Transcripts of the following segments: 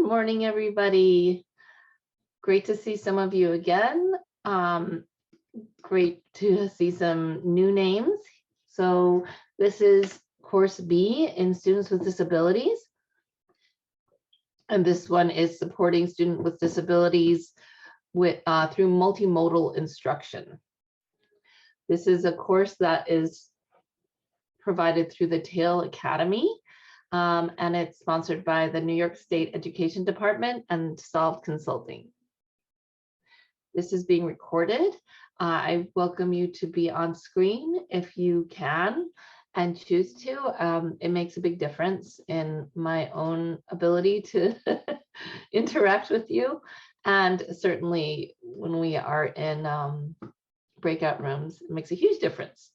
Good morning, everybody. Great to see some of you again. Great to see some new names. So this is course B in students with disabilities. And this one is supporting students with disabilities with through multimodal instruction. This is a course that is provided through the TAIL Academy. And it's sponsored by the New York State Education Department and Solve Consulting. This is being recorded. I welcome you to be on screen if you can and choose to. It makes a big difference in my own ability to interact with you. And certainly when we are in breakout rooms, it makes a huge difference.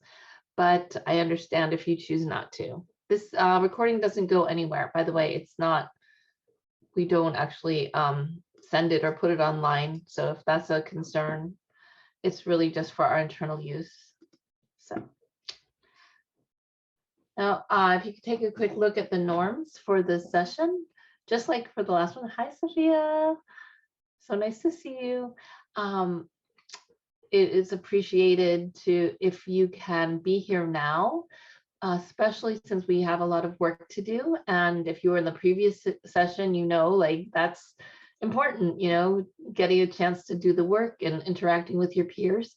But I understand if you choose not to. This recording doesn't go anywhere. By the way, it's not, we don't actually send it or put it online. So if that's a concern, it's really just for our internal use. So now, if you could take a quick look at the norms for this session, just like for the last one. Hi, Sophia. So nice to see you. It is appreciated if you can be here now, especially since we have a lot of work to do. And if you were in the previous session, like that's important, getting a chance to do the work and interacting with your peers.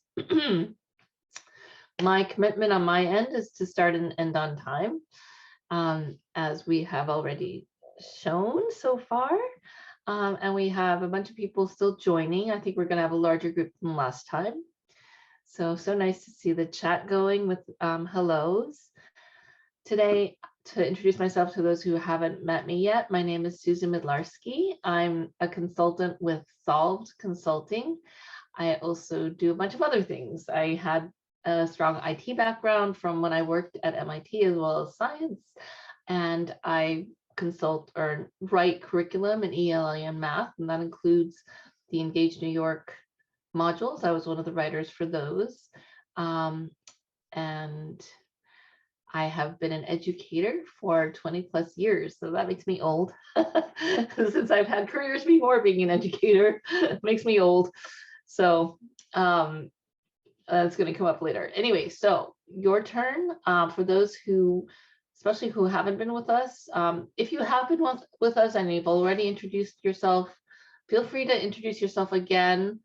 My commitment on my end is to start and end on time, as we have already shown so far. And we have a bunch of people still joining. I think we're going to have a larger group than last time. So nice to see the chat going with hellos. Today, to introduce myself to those who haven't met me yet, my name is Susan Midlarski. I'm a consultant with Solved Consulting. I also do a bunch of other things. I had a strong IT background from when I worked at MIT as well as science, and I consult or write curriculum in ELA and math, and that includes the Engage New York modules. I was one of the writers for those. And I have been an educator for 20 plus years, so that makes me old. Since I've had careers before being an educator, it makes me old. So it's going to come up later. Anyway, so your turn. For those who, especially who haven't been with us, if you have been with us and you've already introduced yourself, feel free to introduce yourself again.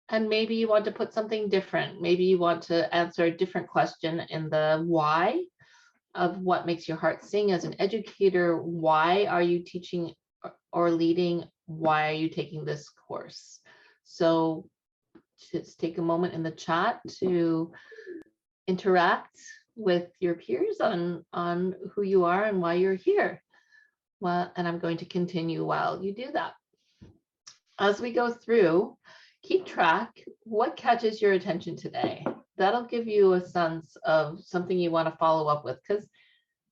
And maybe you want to put something different. Maybe you want to answer a different question in the why of what makes your heart sing as an educator. Why are you teaching or leading? Why are you taking this course? So just take a moment in the chat to interact with your peers on who you are and why you're here. Well, and I'm going to continue while you do that. As we go through, keep track. What catches your attention today? That'll give you a sense of something you want to follow up with, because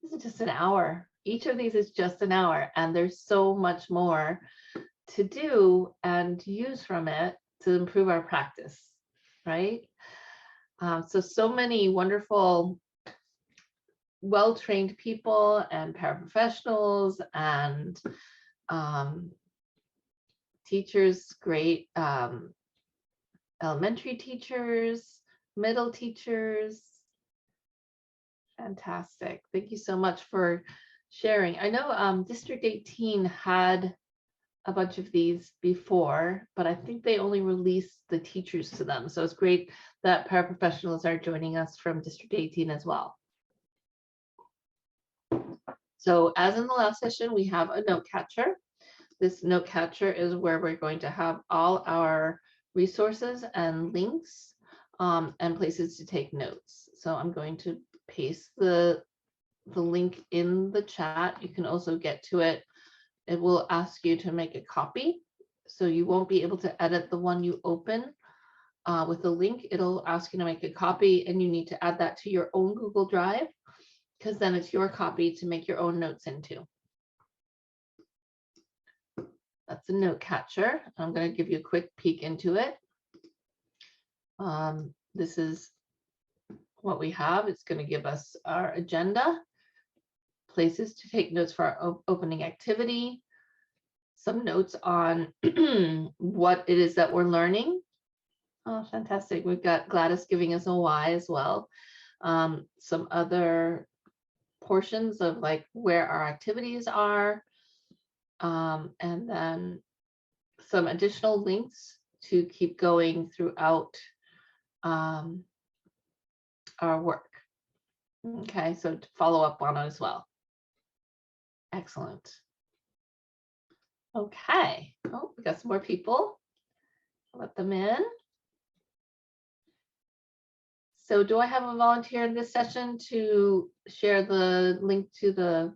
this is just an hour. Each of these is just an hour, and there's so much more to do and use from it to improve our practice, right? So many wonderful, well-trained people and paraprofessionals and teachers, great elementary teachers, middle teachers. Fantastic. Thank you so much for sharing. I know District 18 had a bunch of these before, but I think they only released the teachers to them. So it's great that paraprofessionals are joining us from District 18 as well. So as in the last session, we have a note catcher. This note catcher is where we're going to have all our resources and links and places to take notes. So I'm going to paste the link in the chat. You can also get to it. It will ask you to make a copy. So you won't be able to edit the one you open with the link. It'll ask you to make a copy, and you need to add that to your own Google Drive, because then it's your copy to make your own notes into. That's a note catcher. I'm going to give you a quick peek into it. This is what we have. It's going to give us our agenda, places to take notes for our opening activity, some notes on what it is that we're learning. Oh, fantastic. We've got Gladys giving us a why as well. Some other portions of like where our activities are, and then some additional links to keep going throughout our work. Okay, so to follow up on it as well. Excellent. Okay. Oh, we got some more people. Let them in. So do I have a volunteer in this session to share the link to the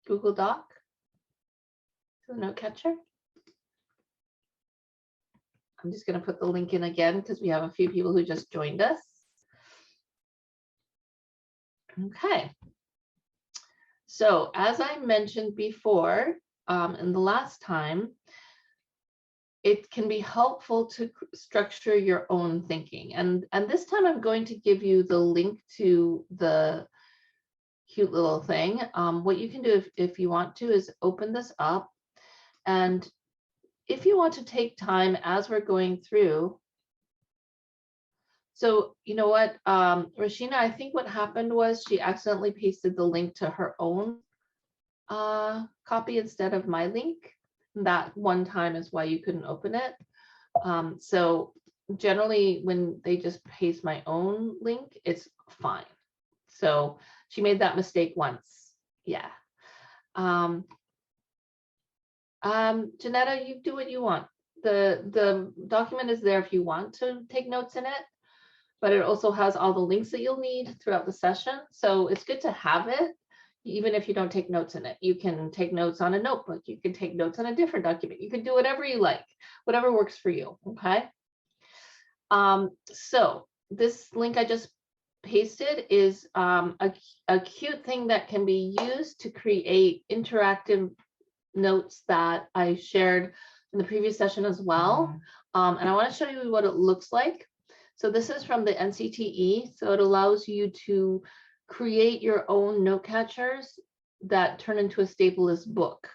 Google Doc, to the note catcher? I'm just going to put the link in again because we have a few people who just joined us. Okay. So as I mentioned before, in the last time, it can be helpful to structure your own thinking. And this time I'm going to give you the link to the cute little thing. What you can do if you want to is open this up. And if you want to take time as we're going through. So you know what, Rashina, I think what happened was she accidentally pasted the link to her own copy instead of my link. That one time is why you couldn't open it. So generally when they just paste my own link, it's fine. So she made that mistake once. Yeah. Janetta, you do what you want. The document is there if you want to take notes in it, but it also has all the links that you'll need throughout the session. So it's good to have it. Even if you don't take notes in it, you can take notes on a notebook. You can take notes on a different document. You can do whatever you like, whatever works for you, okay? So this link I just pasted is a cute thing that can be used to create interactive notes that I shared in the previous session as well. And I want to show you what it looks like. So this is from the NCTE. So it allows you to create your own note catchers that turn into a stateless book.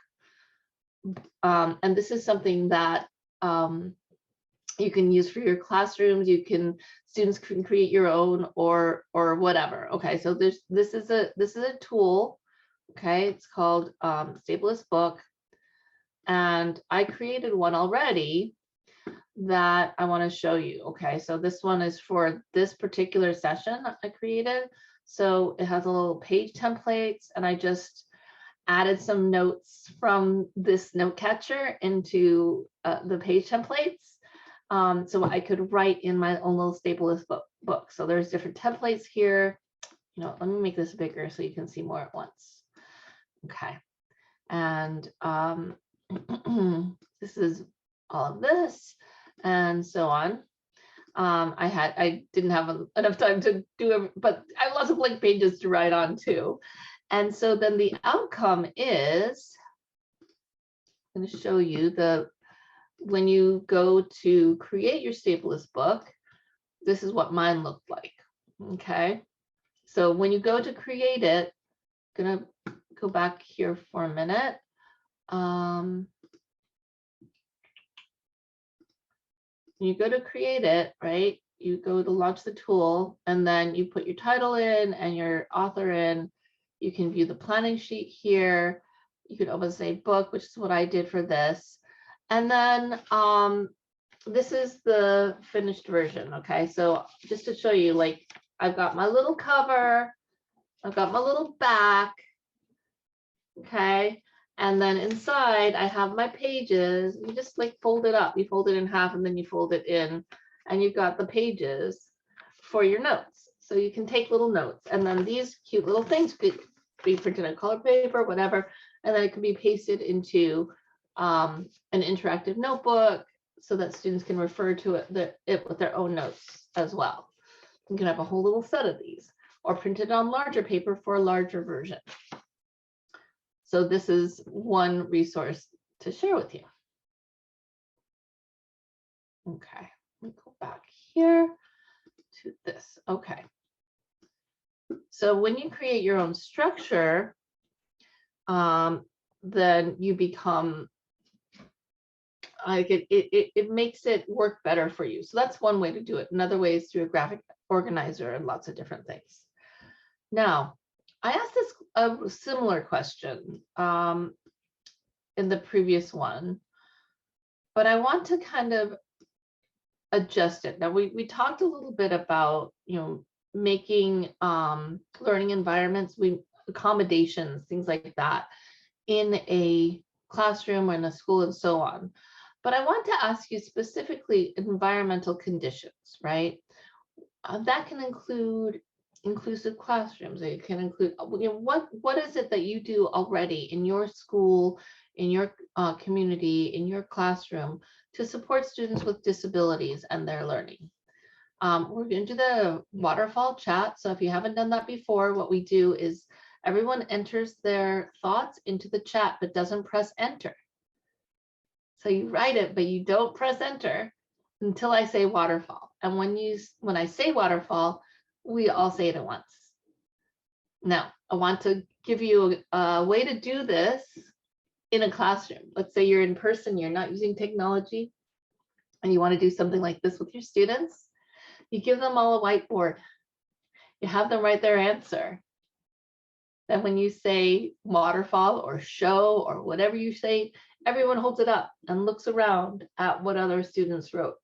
And this is something that you can use for your classrooms. Students can create your own or whatever. Okay, so this is a tool. Okay, it's called Stateless Book, and I created one already that I want to show you. Okay, so this one is for this particular session I created. So it has a little page templates, and I just added some notes from this note catcher into the page templates. So I could write in my own little stateless book. So there's different templates here. You know, let me make this bigger so you can see more at once. Okay, and this is all of this and so on. I didn't have enough time to do it, but I have lots of blank pages to write on too. And so then the outcome is, I'm going to show you when you go to create your stateless book, this is what mine looked like. Okay, so when you go to create it, I'm going to go back here for a minute. You go to create it, right? You go to launch the tool, and then you put your title in and your author in. You can view the planning sheet here. You can open say book, which is what I did for this. And then this is the finished version. Okay, so just to show you, like, I've got my little cover, I've got my little back. Okay, and then inside I have my pages. You just like fold it up. You fold it in half and then you fold it in, and you've got the pages for your notes. So you can take little notes, and then these cute little things could be printed on color paper, whatever, and then it can be pasted into an interactive notebook so that students can refer to it with their own notes as well. You can have a whole little set of these, or printed on larger paper for a larger version. So this is one resource to share with you. Okay, let me go back here to this. Okay. So when you create your own structure, then you become it makes it work better for you. So that's one way to do it. Another way is through a graphic organizer and lots of different things. Now, I asked this a similar question in the previous one, but I want to kind of adjust it. Now, we talked a little bit about, making learning environments, accommodations, things like that in a classroom or in a school and so on. But I want to ask you specifically environmental conditions, right? That can include inclusive classrooms. It can include, what is it that you do already in your school, in your community, in your classroom to support students with disabilities and their learning? We're going to do the waterfall chat. So if you haven't done that before, what we do is everyone enters their thoughts into the chat, but doesn't press enter. So you write it, but you don't press enter until I say waterfall. And when I say waterfall, we all say it at once. Now, I want to give you a way to do this in a classroom. Let's say you're in person, you're not using technology, and you want to do something like this with your students. You give them all a whiteboard. You have them write their answer. Then when you say waterfall or show or whatever you say, everyone holds it up and looks around at what other students wrote.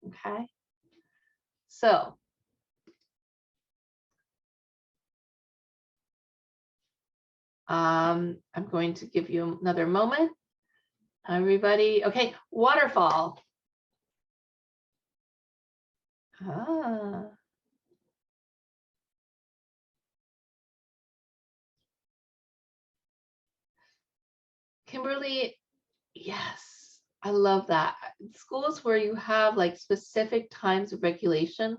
Okay. So I'm going to give you another moment. Everybody, okay, waterfall. Kimberly, yes, I love that. Schools where you have like specific times of regulation.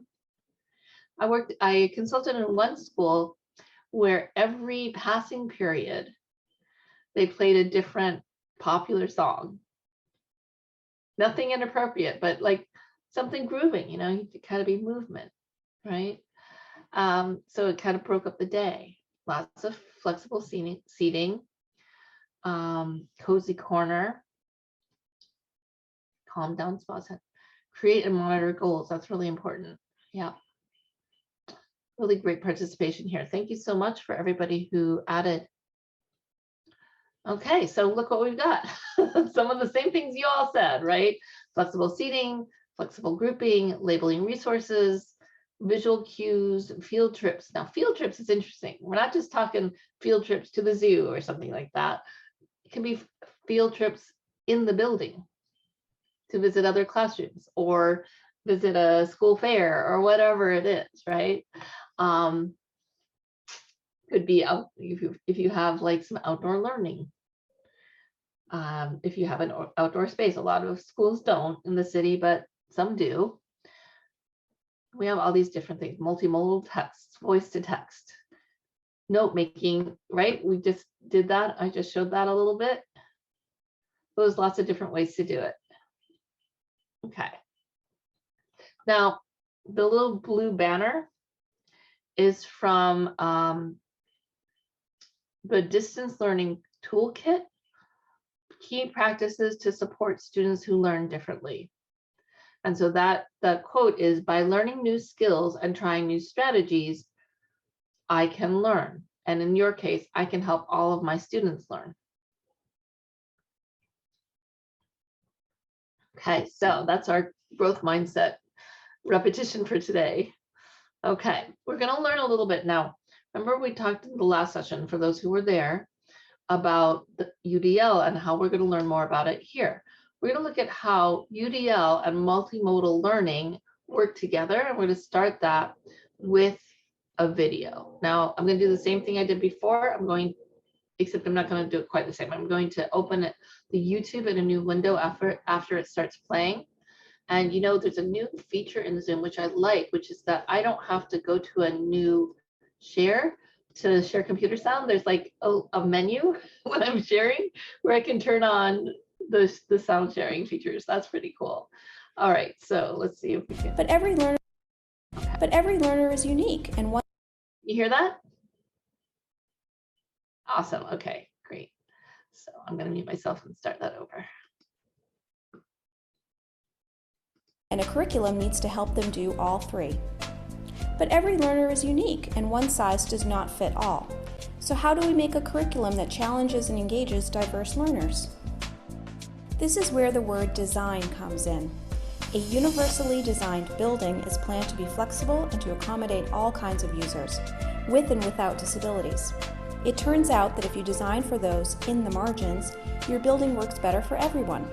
I consulted in one school where every passing period, they played a different popular song. Nothing inappropriate, but like something grooving, you kind of be movement, right? So it kind of broke up the day. Lots of flexible seating, cozy corner, calm down spots, create and monitor goals. That's really important. Yeah. Really great participation here. Thank you so much for everybody who added. Okay, so look what we've got. Some of the same things you all said, right? Flexible seating, flexible grouping, labeling resources, visual cues, field trips. Now, field trips is interesting. We're not just talking field trips to the zoo or something like that. It can be field trips in the building to visit other classrooms or visit a school fair or whatever it is, right? Could be out if you have like some outdoor learning. If you have an outdoor space, a lot of schools don't in the city, but some do. We have all these different things, multimodal texts, voice to text, note making, right? We just did that. I just showed that a little bit. There's lots of different ways to do it. Okay. Now, the little blue banner is from the Distance Learning Toolkit, Key Practices to Support Students Who Learn Differently. And so that the quote is, by learning new skills and trying new strategies, I can learn. And in your case, I can help all of my students learn. Okay, so that's our growth mindset repetition for today. Okay, we're going to learn a little bit now. Remember, we talked in the last session, for those who were there, about the UDL and how we're going to learn more about it here. We're going to look at how UDL and multimodal learning work together, and we're going to start that with a video. Now, I'm going to do the same thing I did before. Except I'm not going to do it quite the same. I'm going to open the YouTube in a new window after it starts playing. And there's a new feature in Zoom, which I like, which is that I don't have to go to a new share to share computer sound. There's like a menu when I'm sharing where I can turn on the sound sharing features. That's pretty cool. All right, so let's see if we can. But every learner is unique, and one. You hear that? Awesome. Okay, great. So I'm going to mute myself and start that over. And a curriculum needs to help them do all three. But every learner is unique, and one size does not fit all. So how do we make a curriculum that challenges and engages diverse learners? This is where the word design comes in. A universally designed building is planned to be flexible and to accommodate all kinds of users, with and without disabilities. It turns out that if you design for those in the margins, your building works better for everyone.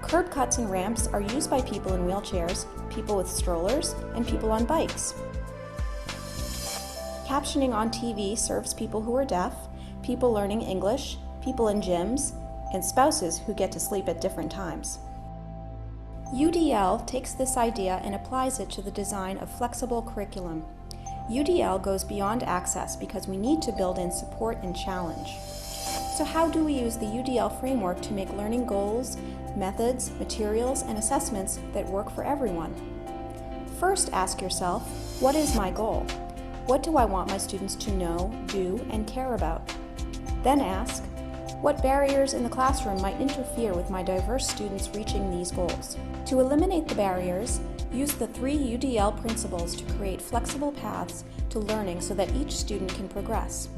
Curb cuts and ramps are used by people in wheelchairs, people with strollers, and people on bikes. Captioning on TV serves people who are deaf, people learning English, people in gyms, and spouses who get to sleep at different times. UDL takes this idea and applies it to the design of flexible curriculum. UDL goes beyond access because we need to build in support and challenge. So how do we use the UDL framework to make learning goals, methods, materials, and assessments that work for everyone? First, ask yourself, what is my goal? What do I want my students to know, do, and care about? Then ask, what barriers in the classroom might interfere with my diverse students reaching these goals? To eliminate the barriers, use the 3 UDL principles to create flexible paths to learning so that each student can progress.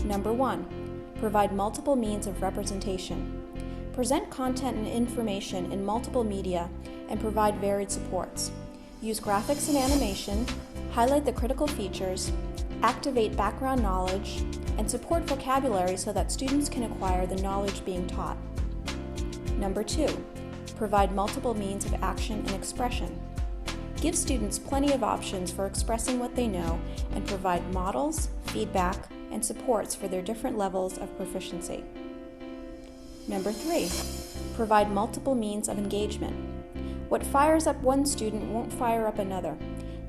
Number 1, provide multiple means of representation. Present content and information in multiple media and provide varied supports. Use graphics and animation, highlight the critical features, activate background knowledge, and support vocabulary so that students can acquire the knowledge being taught. Number 2, provide multiple means of action and expression. Give students plenty of options for expressing what they know and provide models, feedback, and supports for their different levels of proficiency. Number 3, provide multiple means of engagement. What fires up one student won't fire up another.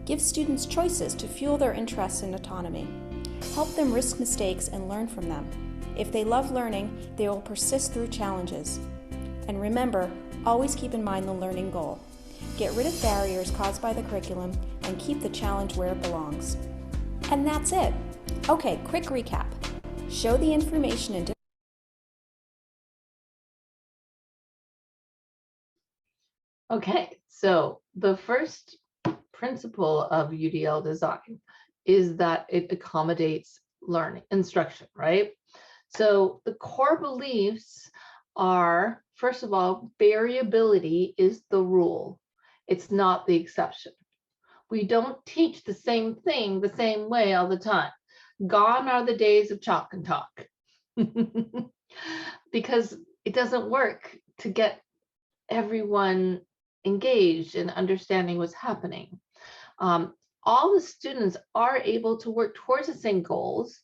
Give students choices to fuel their interests and autonomy. Help them risk mistakes and learn from them. If they love learning, they will persist through challenges. And remember, always keep in mind the learning goal. Get rid of barriers caused by the curriculum and keep the challenge where it belongs. And that's it. Okay, quick recap. Show the information in Okay, so the first principle of UDL design is that it accommodates learning, instruction, right? So the core beliefs are, first of all, variability is the rule. It's not the exception. We don't teach the same thing the same way all the time. Gone are the days of chalk and talk. Because it doesn't work to get everyone engaged in understanding what's happening. All the students are able to work towards the same goals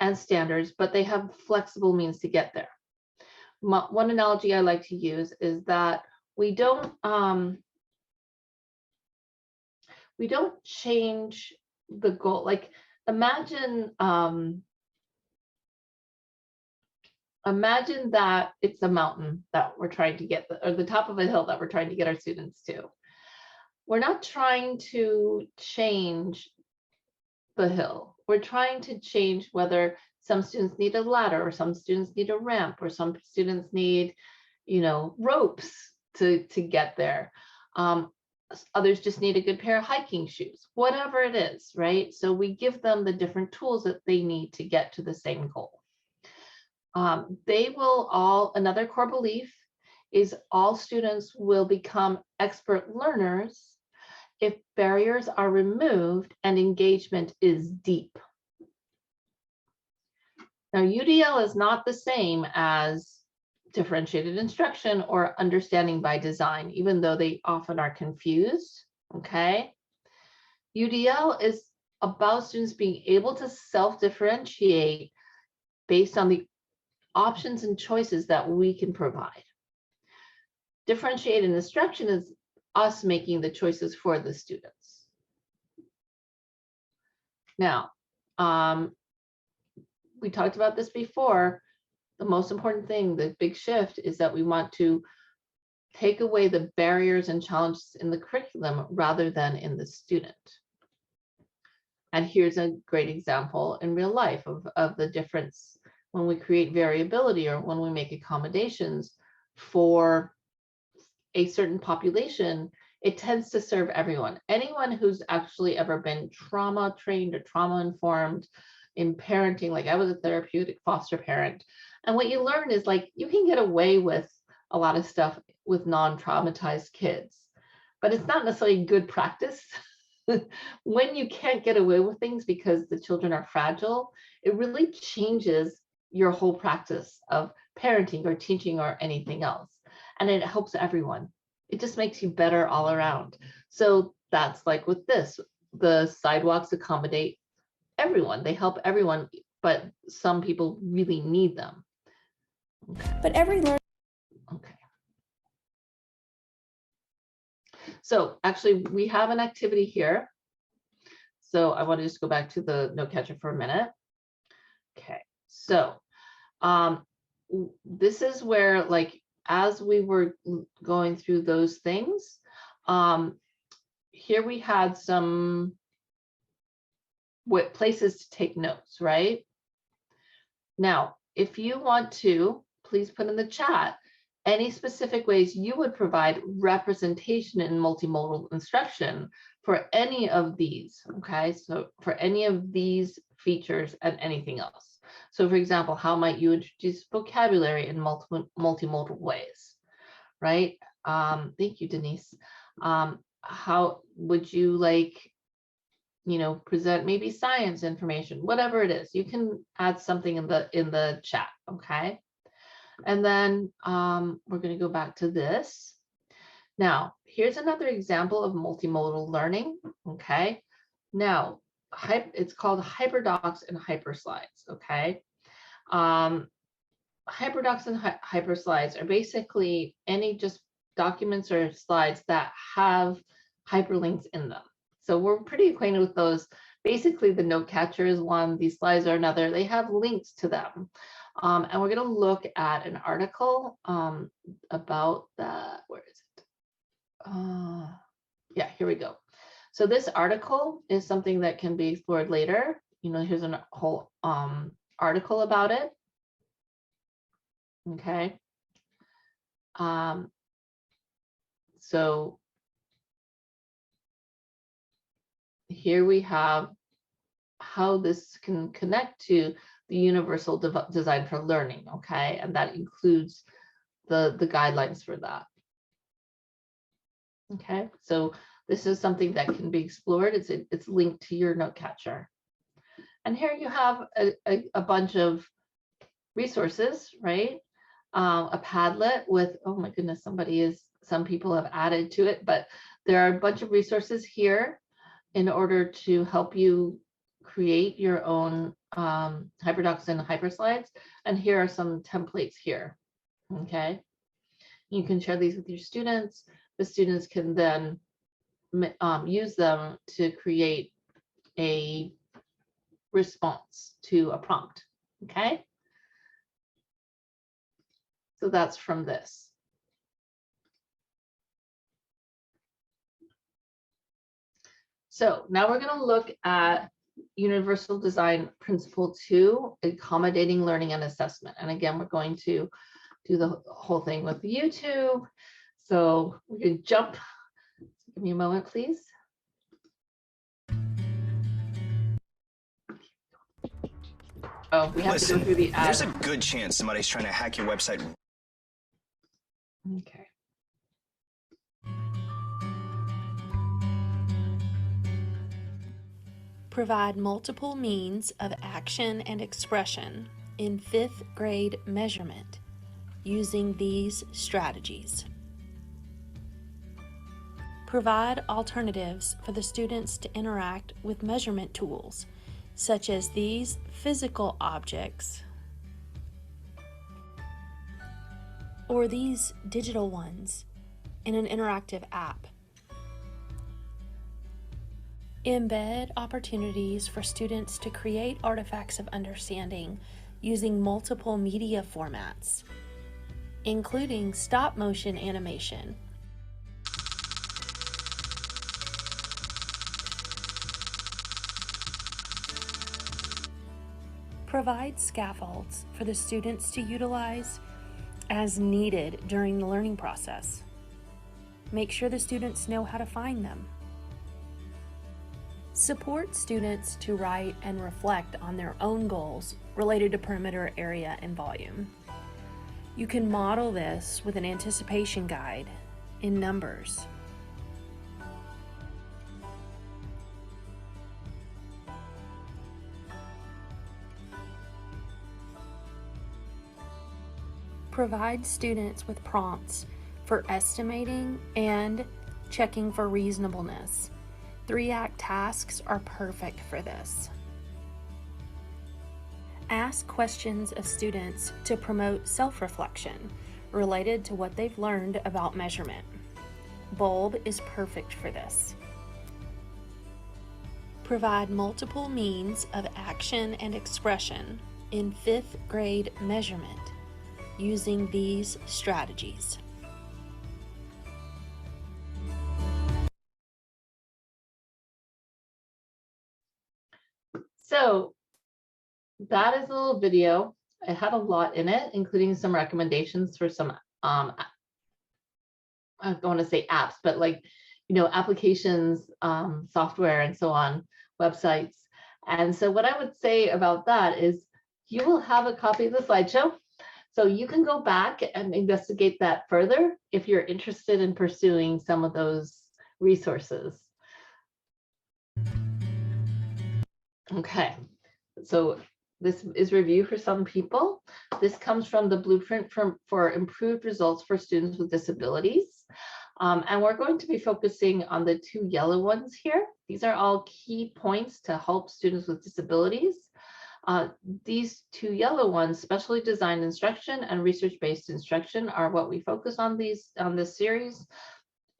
and standards, but they have flexible means to get there. One analogy I like to use is that we don't change the goal. Like imagine that it's a mountain that we're trying to get, or the top of a hill that we're trying to get our students to. We're not trying to change the hill. We're trying to change whether some students need a ladder, or some students need a ramp, or some students need, ropes to get there. Others just need a good pair of hiking shoes, whatever it is, right? So we give them the different tools that they need to get to the same goal. Another core belief is all students will become expert learners if barriers are removed and engagement is deep. Now, UDL is not the same as differentiated instruction or understanding by design, even though they often are confused, okay? UDL is about students being able to self-differentiate based on the options and choices that we can provide. Differentiated instruction is us making the choices for the students. Now, we talked about this before. The most important thing, the big shift, is that we want to take away the barriers and challenges in the curriculum rather than in the student. And here's a great example in real life of the difference when we create variability or when we make accommodations for a certain population, it tends to serve everyone. Anyone who's actually ever been trauma trained or trauma informed in parenting, like I was a therapeutic foster parent. And what you learn is like you can get away with a lot of stuff with non-traumatized kids, but it's not necessarily good practice. When you can't get away with things because the children are fragile, it really changes your whole practice of parenting or teaching or anything else. And it helps everyone. It just makes you better all around. So that's like with this, the sidewalks accommodate everyone. They help everyone, but some people really need them. Okay. But every learner. Okay. So actually we have an activity here. So I want to just go back to the note catcher for a minute. Okay. So this is where, like, as we were going through those things, here we had some places to take notes, right? Now, if you want to, please put in the chat any specific ways you would provide representation in multimodal instruction for any of these, okay? So for any of these features and anything else. So for example, how might you introduce vocabulary in multimodal ways, right? Thank you, Denise. How would you like, you know, present maybe science information, whatever it is, you can add something in the chat, okay? And then we're going to go back to this. Now, here's another example of multimodal learning, okay? Now, it's called hyperdocs and hyperslides, okay? Hyperdocs and hyperslides are basically any just documents or slides that have hyperlinks in them. So we're pretty acquainted with those. Basically, the note catcher is one, these slides are another. They have links to them. And we're going to look at an article about that. Where is it? Yeah, here we go. So this article is something that can be explored later. You know, here's a whole article about it. Okay. So here we have how this can connect to the universal design for learning, okay? And that includes the guidelines for that. Okay, so this is something that can be explored. It's linked to your note catcher. And here you have a bunch of resources, right? A Padlet with, oh my goodness, some people have added to it, but there are a bunch of resources here in order to help you create your own hyperdocs and hyperslides. And here are some templates here, okay? You can share these with your students. The students can then use them to create a response to a prompt, okay? So that's from this. So now we're going to look at Universal Design Principle 2, accommodating learning and assessment. And again, we're going to do the whole thing with YouTube. So we can jump. Give me a moment, please. Oh, we have to go through the ad. There's a good chance somebody's trying to hack your website. Okay. Provide multiple means of action and expression in 5th grade measurement using these strategies. Provide alternatives for the students to interact with measurement tools, such as these physical objects or these digital ones in an interactive app. Embed opportunities for students to create artifacts of understanding using multiple media formats, including stop-motion animation, Provide scaffolds for the students to utilize as needed during the learning process. Make sure the students know how to find them. Support students to write and reflect on their own goals related to perimeter area and volume. You can model this with an anticipation guide in numbers. Provide students with prompts for estimating and checking for reasonableness. 3-act tasks are perfect for this. Ask questions of students to promote self-reflection related to what they've learned about measurement. Bulb is perfect for this. Provide multiple means of action and expression in 5th grade measurement using these strategies. So that is a little video. It had a lot in it, including some recommendations for some, I don't want to say apps, but like, applications, software and so on, websites. And so what I would say about that is you will have a copy of the slideshow. So you can go back and investigate that further if you're interested in pursuing some of those resources. Okay, so this is review for some people. This comes from the blueprint for improved results for students with disabilities. And we're going to be focusing on the 2 yellow ones here. These are all key points to help students with disabilities. These 2 yellow ones, specially designed instruction and research-based instruction, are what we focus on this series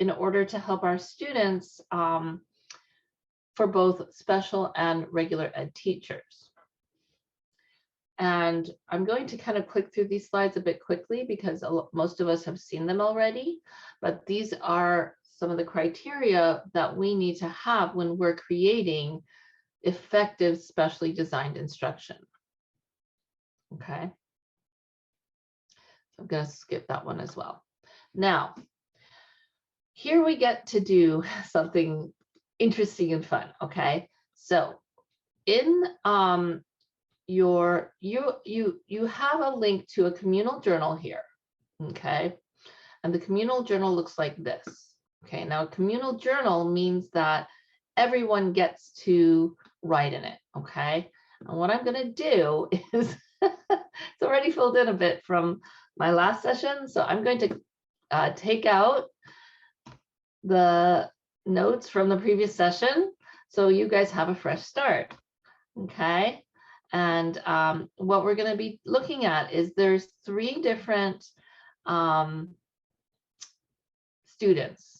in order to help our students for both special and regular ed teachers. And I'm going to kind of click through these slides a bit quickly because most of us have seen them already, but these are some of the criteria that we need to have when we're creating effective specially designed instruction. Okay. So I'm going to skip that one as well. Now, here we get to do something interesting and fun. Okay. So in you have a link to a communal journal here. Okay. And the communal journal looks like this. Okay. Now a communal journal means that everyone gets to write in it. Okay. And what I'm going to do is it's already filled in a bit from my last session. So I'm going to take out the notes from the previous session so you guys have a fresh start. Okay. And what we're going to be looking at is there's 3 different students.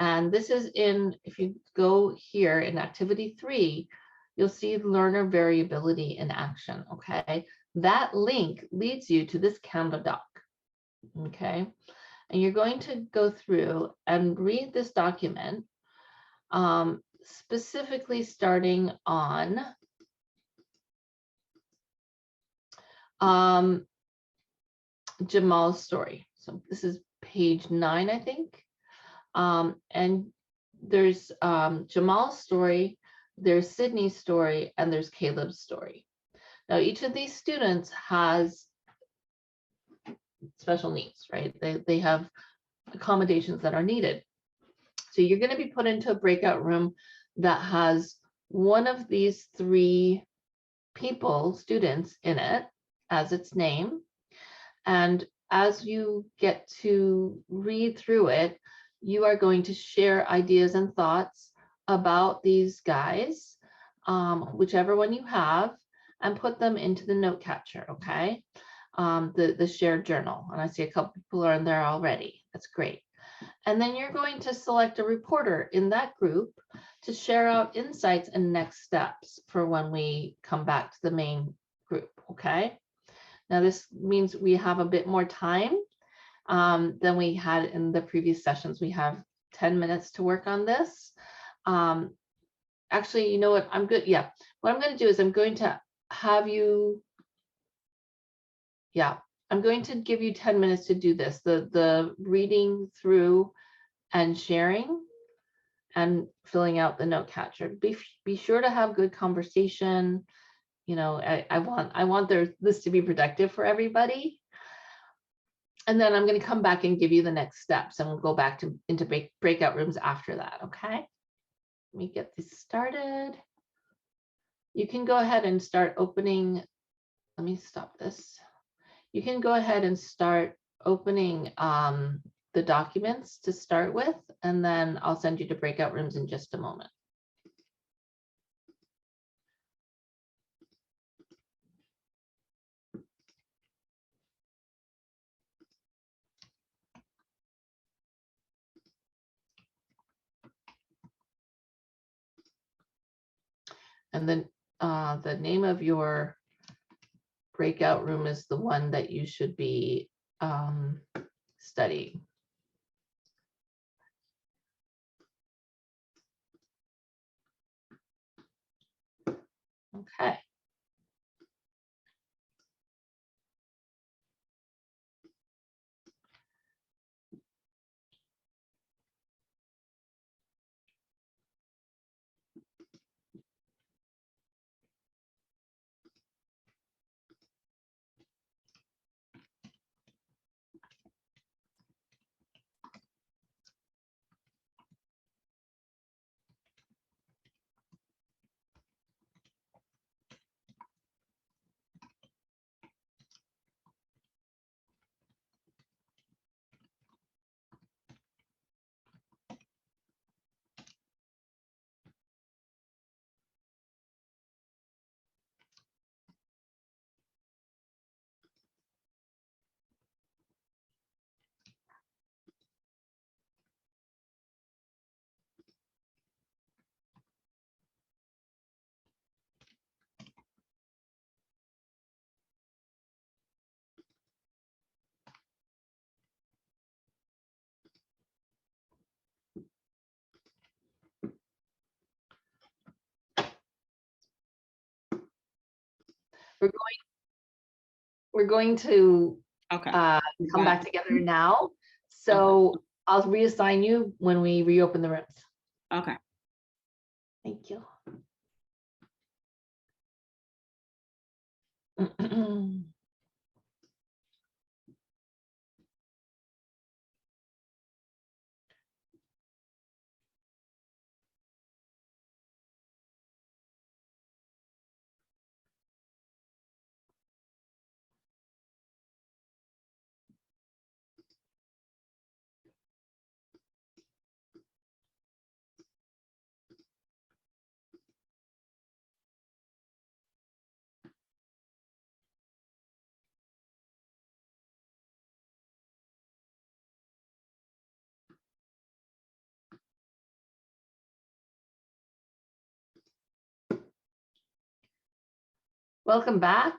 And this is if you go here in activity 3, you'll see learner variability in action. Okay. That link leads you to this Canva doc. Okay. And you're going to go through and read this document, specifically starting on Jamal's story. So this is page 9, I think. And there's Jamal's story, there's Sydney's story, and there's Caleb's story. Now, each of these students has special needs, right? They have accommodations that are needed. So you're going to be put into a breakout room that has one of these 3 people, students in it, as its name. And as you get to read through it, you are going to share ideas and thoughts about these guys, whichever one you have, and put them into the note catcher, okay? The shared journal. And I see a couple people are in there already. That's great. And then you're going to select a reporter in that group to share out insights and next steps for when we come back to the main group, okay? Now this means we have a bit more time than we had in the previous sessions. We have 10 minutes to work on this. Actually, you know what? I'm good. Yeah. What I'm going to do is I'm going to have you, yeah, I'm going to give you 10 minutes to do this, the reading through and sharing and filling out the note catcher. Be sure to have good conversation. You know, I want this to be productive for everybody. And then I'm going to come back and give you the next steps, and we'll go back into breakout rooms after that. Okay. Let me get this started. You can go ahead and start opening. Let me stop this. You can go ahead and start opening the documents to start with, and then I'll send you to breakout rooms in just a moment. And then the name of your breakout room is the one that you should be studying. Okay. We're going to Okay. come back together now. So I'll reassign you when we reopen the rooms. Okay. Thank you. Welcome back.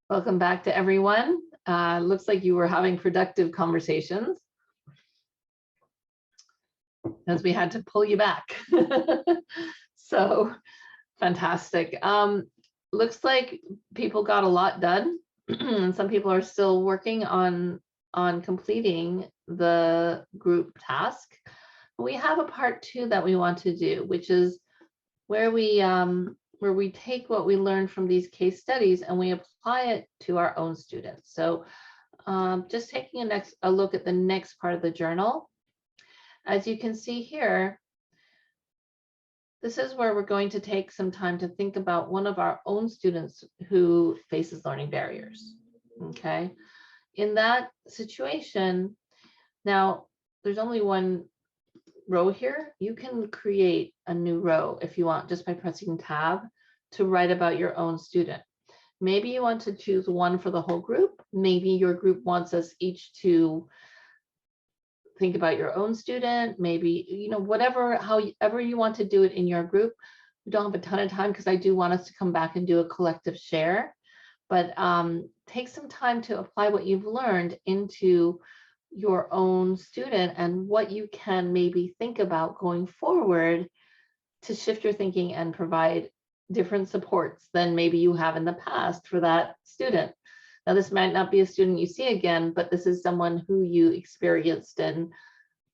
Welcome back to everyone. Looks like you were having productive conversations as we had to pull you back. So fantastic. Looks like people got a lot done. Some people are still working on completing the group task. We have a part 2 that we want to do, which is where we take what we learned from these case studies and we apply it to our own students. So just taking a look at the next part of the journal. As you can see here, this is where we're going to take some time to think about one of our own students who faces learning barriers. Okay, in that situation, now there's only one row here. You can create a new row if you want, just by pressing tab to write about your own student. Maybe you want to choose one for the whole group. Maybe your group wants us each to think about your own student. Maybe, you know, however you want to do it in your group. We don't have a ton of time because I do want us to come back and do a collective share, but take some time to apply what you've learned into your own student and what you can maybe think about going forward to shift your thinking and provide different supports than maybe you have in the past for that student. Now, this might not be a student you see again, but this is someone who you experienced and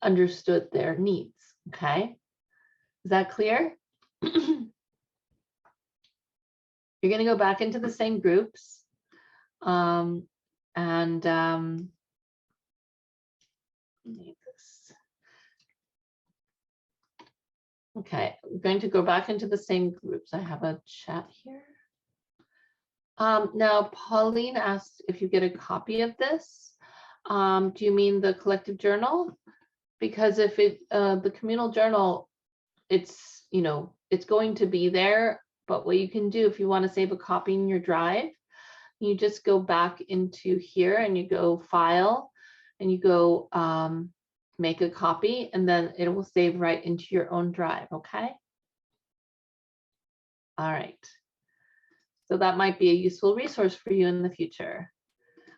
understood their needs, okay? Is that clear? You're gonna go back into the same groups. Okay, we're going to go back into the same groups. I have a chat here. Now, Pauline asked if you get a copy of this. Do you mean the collective journal? Because if the communal journal, it's, it's going to be there, but what you can do if you want to save a copy in your drive, you just go back into here and you go file and you go make a copy, and then it will save right into your own drive, okay? All right. So that might be a useful resource for you in the future.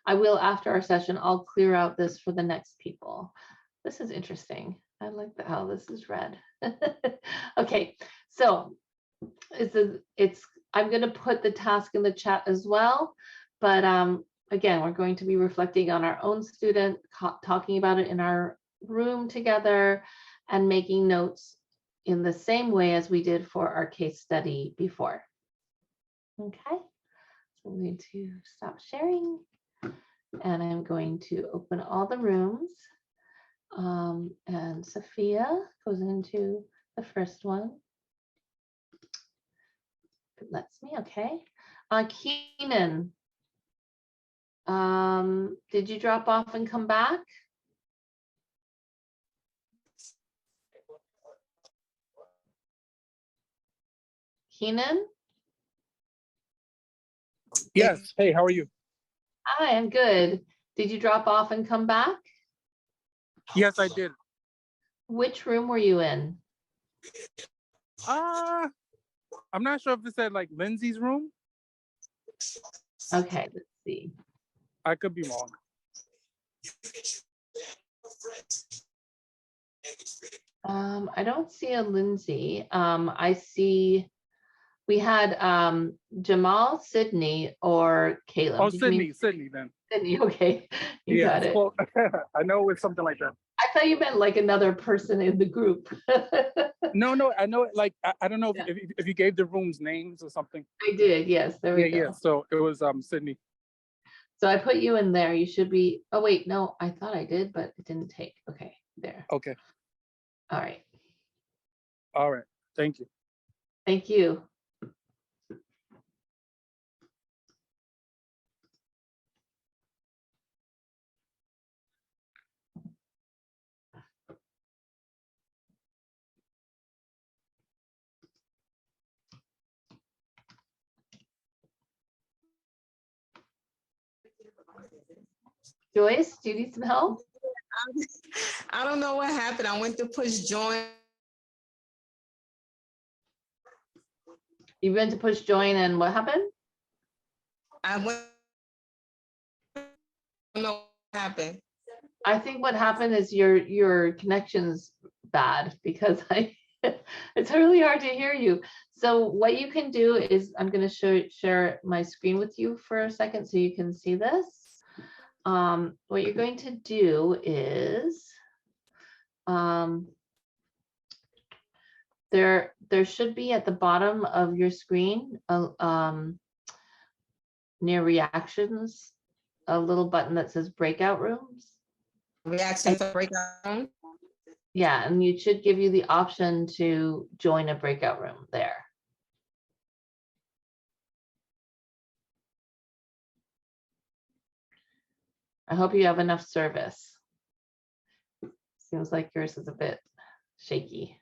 I will, after our session, I'll clear out this for the next people. This is interesting. I like how this is read. Okay, so I'm gonna put the task in the chat as well, but again, we're going to be reflecting on our own student, talking about it in our room together and making notes in the same way as we did for our case study before. Okay, so I'm going to stop sharing and I'm going to open all the rooms. And Sophia goes into the first one. It lets me, okay. Keenan, did you drop off and come back? Keenan? Yes. Hey, how are you? Hi, I'm good. Did you drop off and come back? Yes, I did. Which room were you in? I'm not sure if it said like Lindsay's room. Okay, let's see. I could be wrong. I don't see a Lindsay. I see we had Jamal, Sydney, or Caleb. Oh, Did you mean Sydney then. Sydney? Okay, you Yeah, got it. well, I know it's something like that. I thought you meant like another person in the group. No, I know it. Like I don't know Yeah. if you gave the rooms names or something. I did, yes. There we go. Yeah. So it was Sydney. So I put you in there. You should be. Oh wait, no, I thought I did, but it didn't take. Okay, there. Okay. All right. All right. Thank you. Thank you. Joyce, do you need some help? I don't know what happened. I went to push join. You went to push join and what happened? I went. I don't know what happened. I think what happened is your connection's bad because it's really hard to hear you. So what you can do is I'm going to share my screen with you for a second so you can see this. What you're going to do is there should be at the bottom of your screen near reactions a little button that says breakout rooms. Reaction for breakout room. Yeah, and it should give you the option to join a breakout room there. I hope you have enough service. Seems like yours is a bit shaky.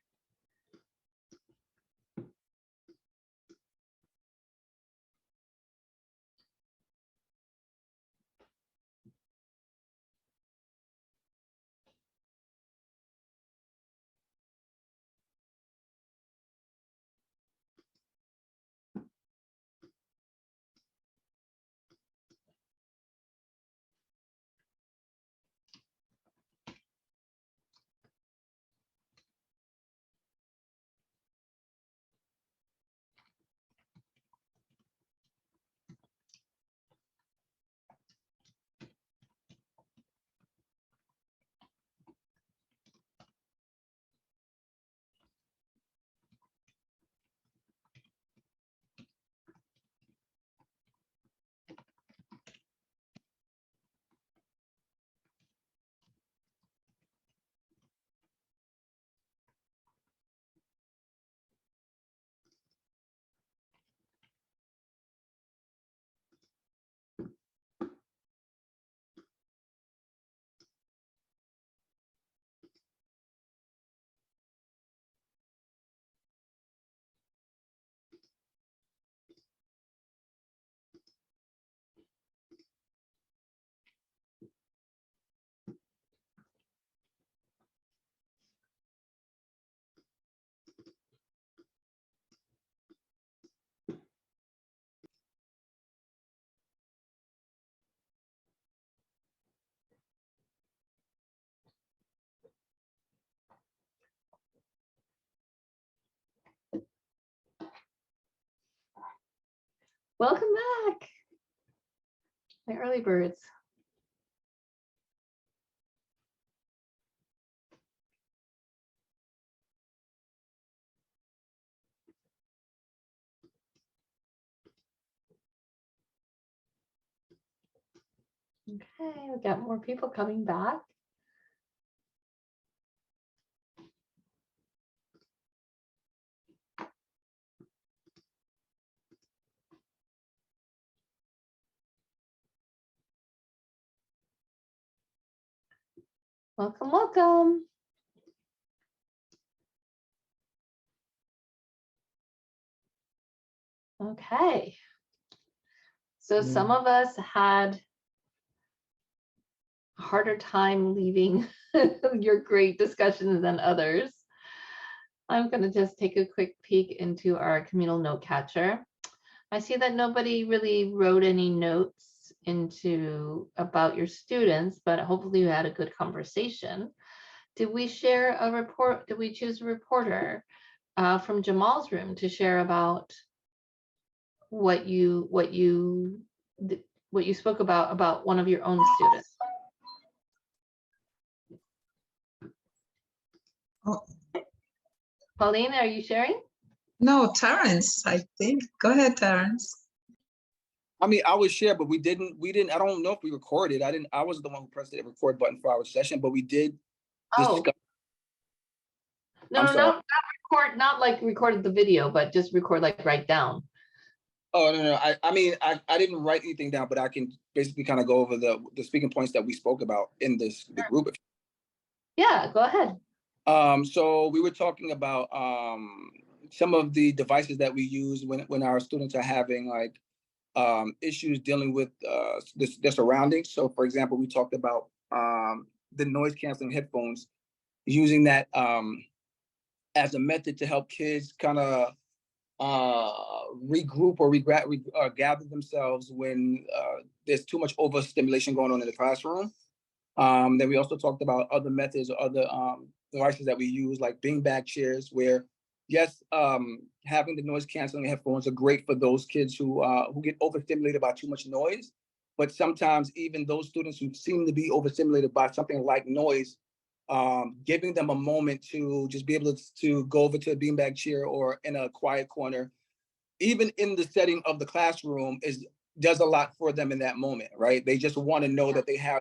Welcome back, my early birds. Okay, we got more people coming back. Welcome, welcome. Okay. So some of us had a harder time leaving your great discussions than others. I'm going to just take a quick peek into our communal note catcher. I see that nobody really wrote any notes into about your students, but hopefully you had a good conversation. Did we share a report? Did we choose a reporter from Jamal's room to share about what you spoke about one of your own students? Oh, Pauline, are you sharing? no, Terrence, I think. Go ahead, Terrence. I mean, I would share, but we didn't, I don't know if we recorded. I wasn't the one who pressed the record button for our session, but we did Oh, discuss. no, I'm no, sorry. not record, not like recorded the video, but just record, like write down. Oh, no. I mean, I didn't write anything down, but I can basically kind of go over the speaking points that we spoke about in the group. Yeah, go ahead. So we were talking about some of the devices that we use when our students are having like issues dealing with their surroundings. So for example, we talked about the noise canceling headphones, using that as a method to help kids kind of regroup or gather themselves when there's too much overstimulation going on in the classroom. Then we also talked about other methods or other devices that we use, like beanbag chairs, where yes, having the noise canceling headphones are great for those kids who get overstimulated by too much noise. But sometimes even those students who seem to be overstimulated by something like noise, giving them a moment to just be able to go over to a beanbag chair or in a quiet corner, even in the setting of the classroom, does a lot for them in that moment, right? They just want to know that they have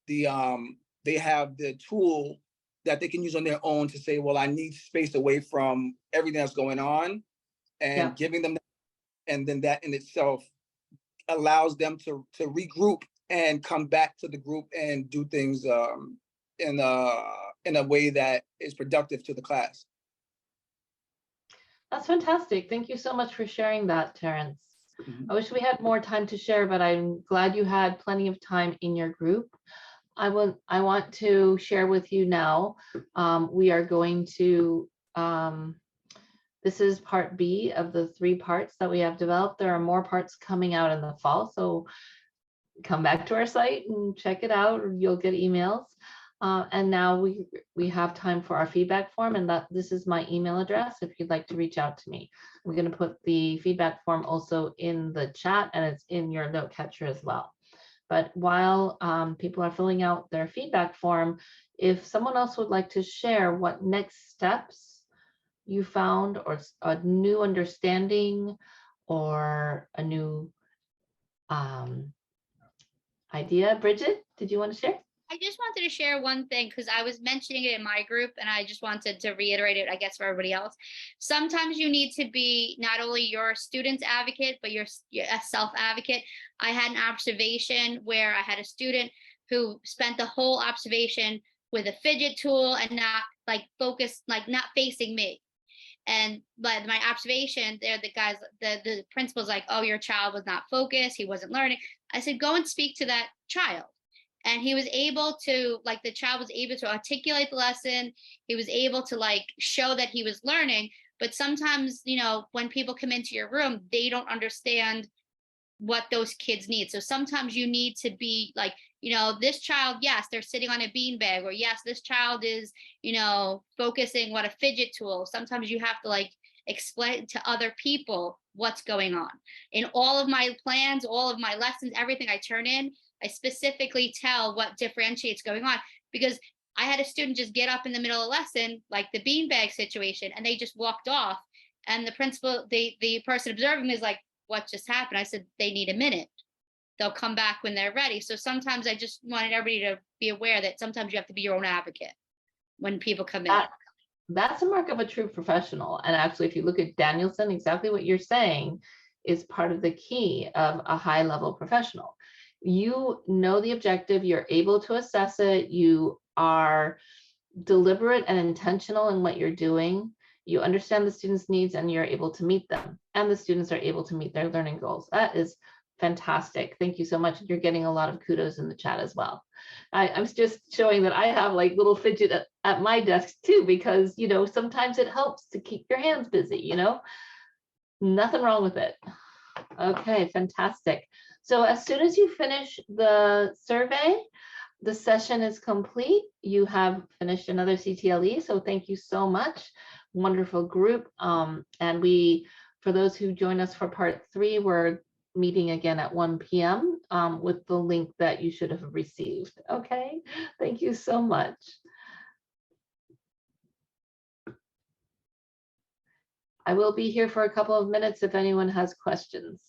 the tool that they can use on their own to say, well, I need space away from everything that's going on, and giving them that, and then that in itself allows them to regroup and come back to the group and do things in a way that is productive to the class. That's fantastic. Thank you so much for sharing that, Terrence. Mhm. I wish we had more time to share, but I'm glad you had plenty of time in your group. I want to share with you now. We are going to, this is part B of the 3 parts that we have developed. There are more parts coming out in the fall, so come back to our site and check it out, or you'll get emails. And now we have time for our feedback form, and this is my email address if you'd like to reach out to me. I'm going to put the feedback form also in the chat, and it's in your note catcher as well. But while people are filling out their feedback form, if someone else would like to share what next steps you found, or a new understanding, or a new idea, Bridget, did you want to share? I just wanted to share one thing because I was mentioning it in my group and I just wanted to reiterate it, I guess, for everybody else. Sometimes you need to be not only your student's advocate, but you're a self-advocate. I had an observation where I had a student who spent the whole observation with a fidget tool and not like focused, like not facing me. And but my observation there, the principal's like, oh, your child was not focused, he wasn't learning. I said, go and speak to that child. And he was able to, like, the child was able to articulate the lesson. He was able to like show that he was learning. But sometimes, you know, when people come into your room, they don't understand what those kids need. So sometimes you need to be like, you know, this child, yes, they're sitting on a beanbag, or yes, this child is, you know, focusing what a fidget tool. Sometimes you have to like explain to other people what's going on. In all of my plans, all of my lessons, everything I turn in, I specifically tell what differentiates going on, because I had a student just get up in the middle of lesson, like the beanbag situation, and they just walked off. And the principal, the person observing is like, what just happened? I said, they need a minute. They'll come back when they're ready. So sometimes I just wanted everybody to be aware that sometimes you have to be your own advocate when people come in. That's a mark of a true professional. And actually, if you look at Danielson, exactly what you're saying is part of the key of a high level professional. You know the objective, you're able to assess it, you are deliberate and intentional in what you're doing, you understand the students' needs, and you're able to meet them, and the students are able to meet their learning goals. That is fantastic. Thank you so much. You're getting a lot of kudos in the chat as well. I'm just showing that I have like little fidget at my desk too, because, you know, sometimes it helps to keep your hands busy, you know, nothing wrong with it. Okay, fantastic. So as soon as you finish the survey, the session is complete. You have finished another CTLE. So thank you so much. Wonderful group. And for those who join us for part 3, we're meeting again at 1 p.m. With the link that you should have received. Okay, thank you so much. I will be here for a couple of minutes if anyone has questions.